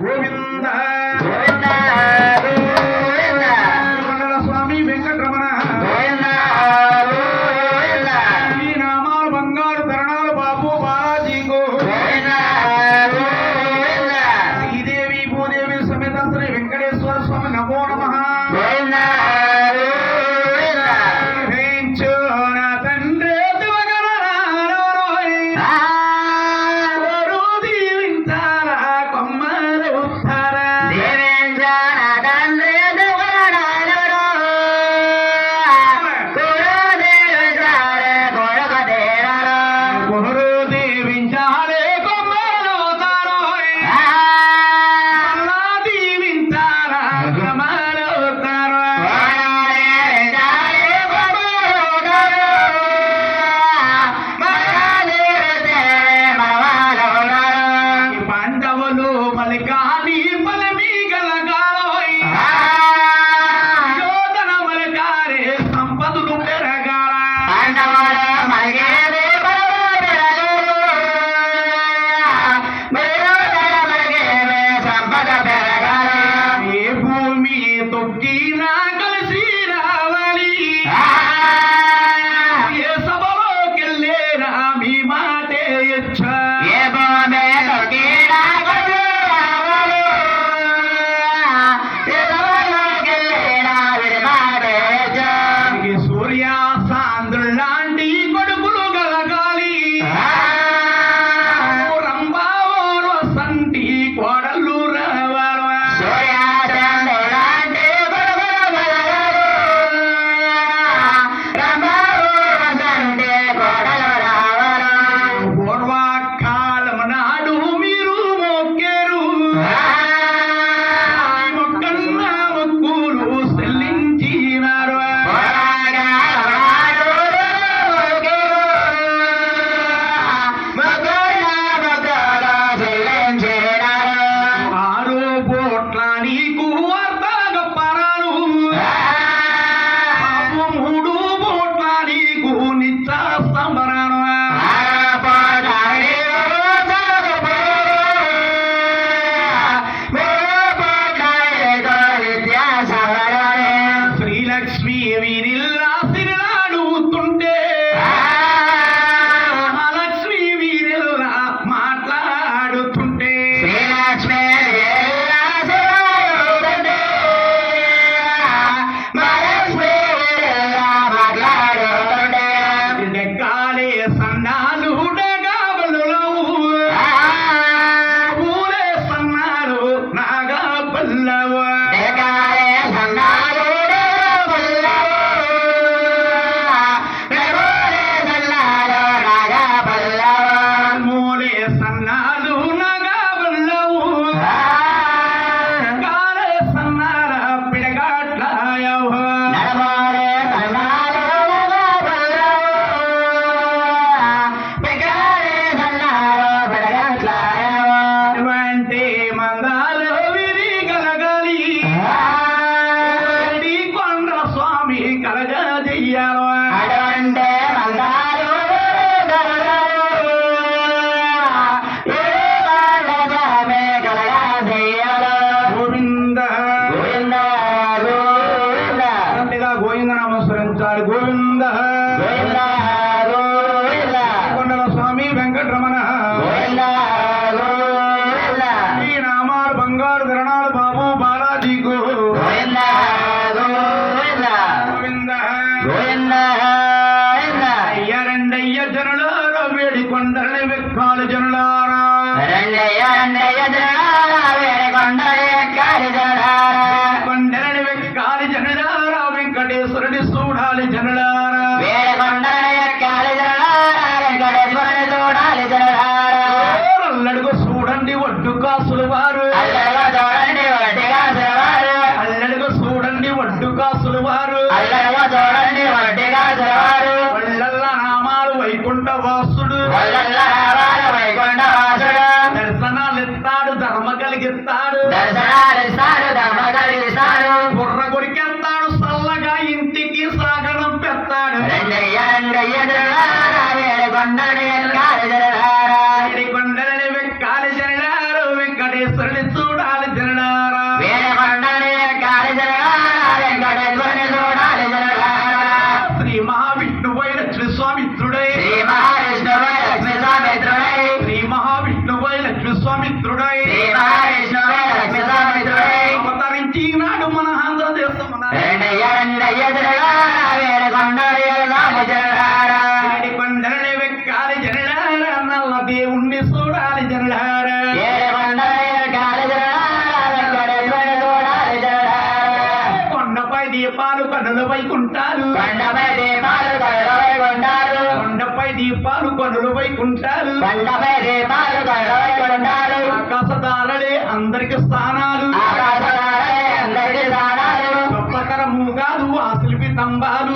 గోవింద స్వామి వెంకటరమణ ఈ నామాలు బంగారు తరణాలు బాబు బాలాజీకు శ్రీదేవి భూదేవి సమేత శ్రీ వెంకటేశ్వర స్వామి నమో నమః. గోవింద కొండల స్వామి వెంకటరమణ ఈ నామాలు బంగారు ధరణాలు బాబు బాలాజీకు అయ్య రెండయ్య జనులారా వేడి కొండలని వెక్కాలి జనులారా కొండలని వెక్కాలి జనులారా వెంకటేశ్వరుడి చూడాలి జనులారా అల్లడుగు చూడండి ఒడ్డు కాసులు వారు అల్లడుగు చూడండి ఒడ్డు కాసులు వారు వల్లల్ల నామాలు వైకుంఠ వాసుడు దర్శనాలిస్తాడు ధర్మ కలిగిస్తాడు బుర్ర కొరికెత్తాడు చల్లగా ఇంటికి సాగడం పెడతాడు కొండలని వెక్కాలి జనారు వెంకటేశ్వరుని చూడ చూడాలి జనడారా శ్రీ మహావిష్ణువై లక్ష్మి స్వామిత్రుడై శ్రీ మహావిష్ణువై లక్ష్మి స్వామిత్రుడై అవతరించినాడు మన ఆంధ్రదేశమున కొండలని వెక్కాలి జనడారా నల్ల దేవుణ్ణి చూడాలి జనడారా కొండపై దీపాలు కనులపై కుంటారు కొండపై దీపాలు కనులపై కుంటారు ఆకాశదారులే అందరికి స్థానాలు గొప్పతరము కాదు ఆ శిల్పి స్తంభాలు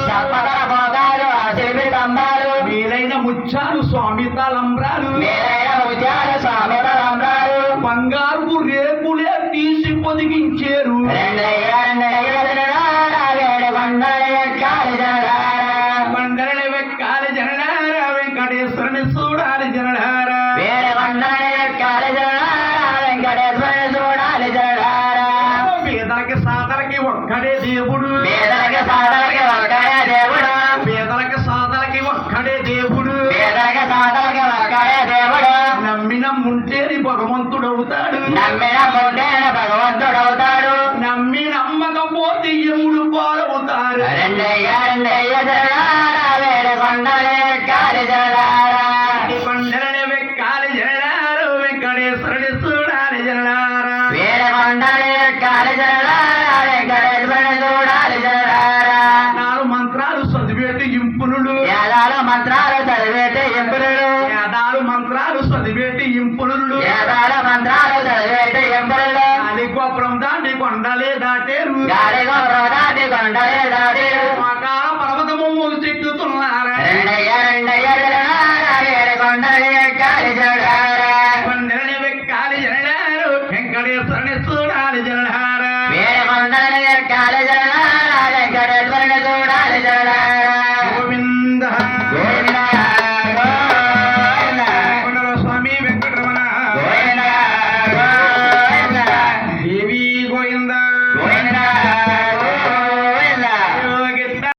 మేలైన ముత్యాలు స్వామి తలంబ్రాలు బంగారు రేపులే తీసి పొదిగించారు బండలని వెక్కాలి జనడారా వెంకటేశ్వరుని చూడాలి జనడారా పేదలకి సాదలకి ఒక్కడే దేవుడు పేదలకి ఒక్కడే దేవుడు నమ్మిన ముంటేని భగవంతుడవుతాడు నమ్మి నమ్మకపోతే ఎముడు పాలవుతారు కొండలని వెక్కాలి జనడారు వెంకటేశ్వరుని చూడాలి జనడారా నాలుగు మంత్రాలు చదివేటి ఇంపునులు మంత్రాలు చదివేటి ఎంపులు వేదాలు మంత్రాలు చదివేటి ఇంపునులు మంత్రాలు చదివేటి ఎంపులు అది గోపురం దాటి కొండలే దాటేరు కొండలే దాటేరు మకాల పర్వతము చెక్కుతున్నారు కొండలని వెక్కాలి జనడారు వెంకటేశ్వరుని చూడాలి జనడారా కొండలే